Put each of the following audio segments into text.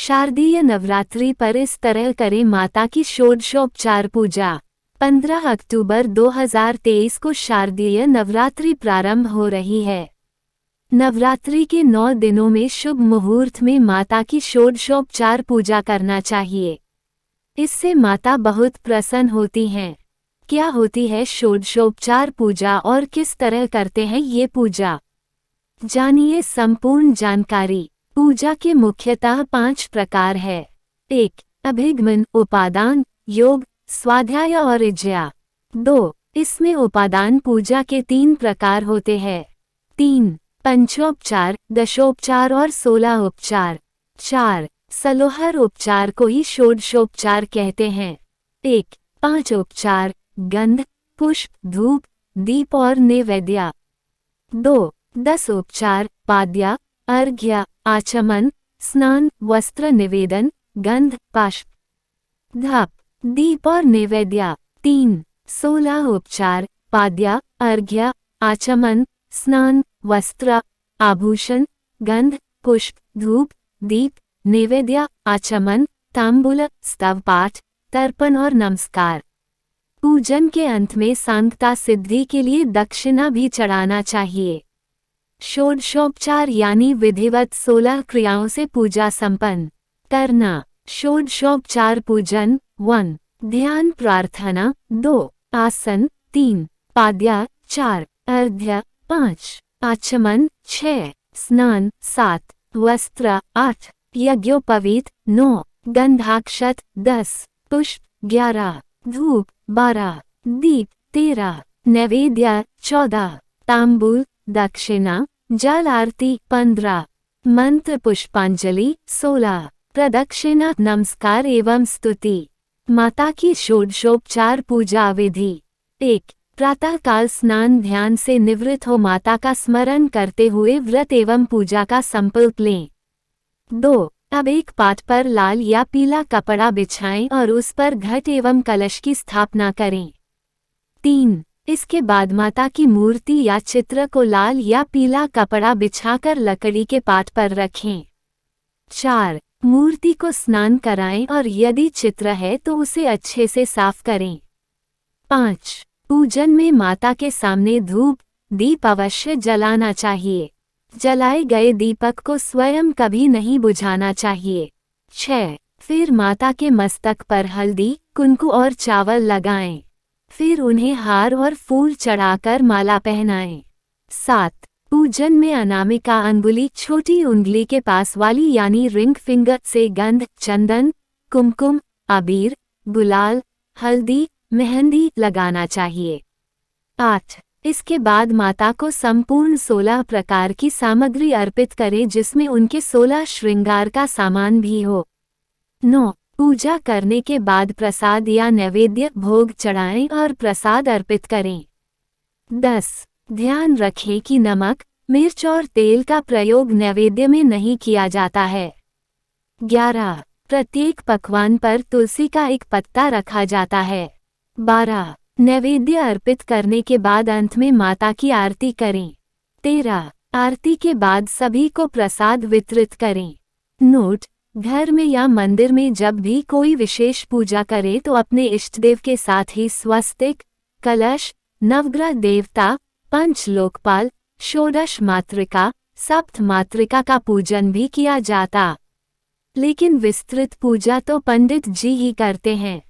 शारदीय नवरात्रि पर इस तरह करें माता की षोडशोपचार पूजा। 15 अक्टूबर 2023 को शारदीय नवरात्रि प्रारंभ हो रही है। नवरात्रि के 9 दिनों में शुभ मुहूर्त में माता की षोडशोपचार पूजा करना चाहिए। इससे माता बहुत प्रसन्न होती हैं। क्या होती है षोडशोपचार पूजा और किस तरह करते हैं ये पूजा, जानिए संपूर्ण जानकारी। पूजा के मुख्यतः 5 प्रकार है। 1. अभिगमन, उपादान, योग, स्वाध्याय और इज्या। 2. इसमें उपादान पूजा के 3 प्रकार होते हैं। 3. पंचोपचार, दशोपचार और 16 उपचार। 4. सलोहर उपचार को ही षोडशोपचार कहते हैं। 1. 5 उपचार, गंध, पुष्प, धूप, दीप और नैवेद्य। 2. 10 उपचार, पाद्या, अर्घ्य, आचमन, स्नान, वस्त्र निवेदन, गंध, पुष्प, धूप, दीप और नैवेद्य। 3. 16 उपचार, पाद्या, अर्घ्य, आचमन, स्नान, वस्त्र, आभूषण, गंध, पुष्प, धूप, दीप, नैवेद्य, आचमन, तांबूल, स्तव पाठ, तर्पण और नमस्कार। पूजन के अंत में सांगता सिद्धि के लिए दक्षिणा भी चढ़ाना चाहिए। षोडशोपचार यानी विधिवत 16 क्रियाओं से पूजा संपन्न करना। षोडशोपचार पूजन। 1. ध्यान प्रार्थना। 2. आसन। 3. पाद्या। 4. अर्घ्य। 5. आचमन। 6. स्नान। 7. वस्त्र। 8. यज्ञोपवीत। 9. गंधाक्षत। 10. पुष्प। 11. धूप। 12. दीप। 13. नैवेद्य। 14. तांबूल, दक्षिणा, जल आरती। 15. मंत्र पुष्पांजलि। 16. प्रदक्षिणा, नमस्कार एवं स्तुति। माता की षोडशोपचार पूजा विधि। 1. प्रातःकाल स्नान ध्यान से निवृत्त हो माता का स्मरण करते हुए व्रत एवं पूजा का संकल्प लें। 2. अब एक पाट पर लाल या पीला कपड़ा बिछाएं और उस पर घट एवं कलश की स्थापना करें। 3. इसके बाद माता की मूर्ति या चित्र को लाल या पीला कपड़ा बिछाकर लकड़ी के पाट पर रखें। 4. मूर्ति को स्नान कराएं और यदि चित्र है तो उसे अच्छे से साफ करें। 5. पूजन में माता के सामने धूप, दीप अवश्य जलाना चाहिए। जलाए गए दीपक को स्वयं कभी नहीं बुझाना चाहिए। 6. फिर माता के मस्तक पर हल्दी, कुंकु और चावल लगाएं। फिर उन्हें हार और फूल चढ़ाकर माला पहनाएं। 7. पूजन में अनामिका अंगुली छोटी उंगली के पास वाली यानी रिंग फिंगर से गंध, चंदन, कुमकुम, अबीर, गुलाल, हल्दी, मेहंदी लगाना चाहिए। 8. इसके बाद माता को संपूर्ण 16 प्रकार की सामग्री अर्पित करें जिसमें उनके 16 श्रृंगार का सामान भी हो। 9. पूजा करने के बाद प्रसाद या नैवेद्य भोग चढ़ाएं और प्रसाद अर्पित करें। 10. ध्यान रखें कि नमक, मिर्च और तेल का प्रयोग नैवेद्य में नहीं किया जाता है। 11. प्रत्येक पकवान पर तुलसी का एक पत्ता रखा जाता है। 12. नैवेद्य अर्पित करने के बाद अंत में माता की आरती करें। 13. आरती के बाद सभी को प्रसाद वितरित करें। नोट: घर में या मंदिर में जब भी कोई विशेष पूजा करे तो अपने इष्टदेव के साथ ही स्वस्तिक, कलश, नवग्रह देवता, पंच लोकपाल, षोडश मातृका, सप्त मातृका का पूजन भी किया जाता। लेकिन विस्तृत पूजा तो पंडित जी ही करते हैं।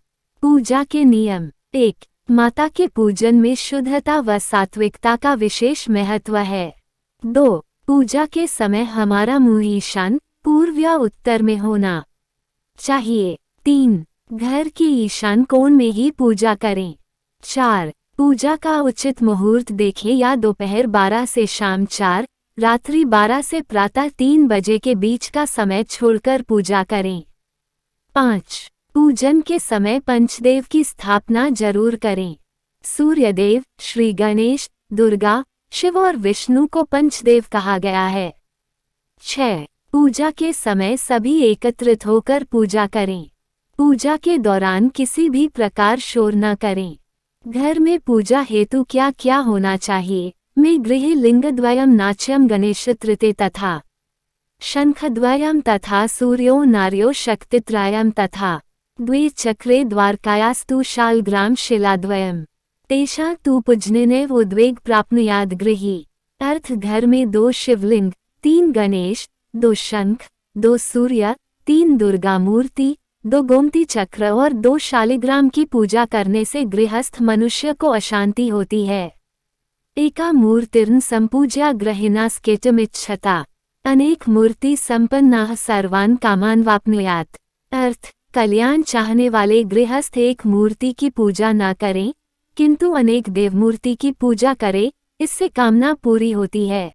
पूजा के नियम। 1. माता के पूजन में शुद्धता व सात्विकता का विशेष महत्व है। 2. पूजा के समय हमारा मुंह ईशान, पूर्व या उत्तर में होना चाहिए। 3. घर के ईशान कोण में ही पूजा करें। 4. पूजा का उचित मुहूर्त देखें या दोपहर 12 से शाम 4, रात्रि 12 से प्रातः 3 बजे के बीच का समय छोड़कर पूजा करें। 5. पूजन के समय पंचदेव की स्थापना जरूर करें। सूर्यदेव, श्री गणेश, दुर्गा, शिव और विष्णु को पंचदेव कहा गया है। 6. पूजा के समय सभी एकत्रित होकर पूजा करें। पूजा के दौरान किसी भी प्रकार शोर न करें। घर में पूजा हेतु क्या क्या होना चाहिए? में गृहे लिंगद्वयम नाच्यम गणेश तृतीय तथा शंखद्वयं तथा सूर्यो नार्यो शक्तित्रयं तथा द्वे चक्रे द्वारकायास्तु शालग्राम शिलाद्वयम् तेषा तु पूजनेनैव उद्वेग प्राप्नुयाद गृही। अर्थ घर में 2 शिवलिंग, 3 गणेश, 2 शंख, 2 सूर्य, 3 दुर्गा मूर्ति, 2 गोमती चक्र और 2 शालिग्राम की पूजा करने से गृहस्थ मनुष्य को अशांति होती है। एका मूर्तिर्न संपूज्या ग्रहिणा स्केटमिच्छता अनेक मूर्ति संपन्नाः सर्वान् कामान् वाप्नुयात्। अर्थ कल्याण चाहने वाले गृहस्थ एक मूर्ति की पूजा न करें, किंतु अनेक देवमूर्ति की पूजा करें, इससे कामना पूरी होती है।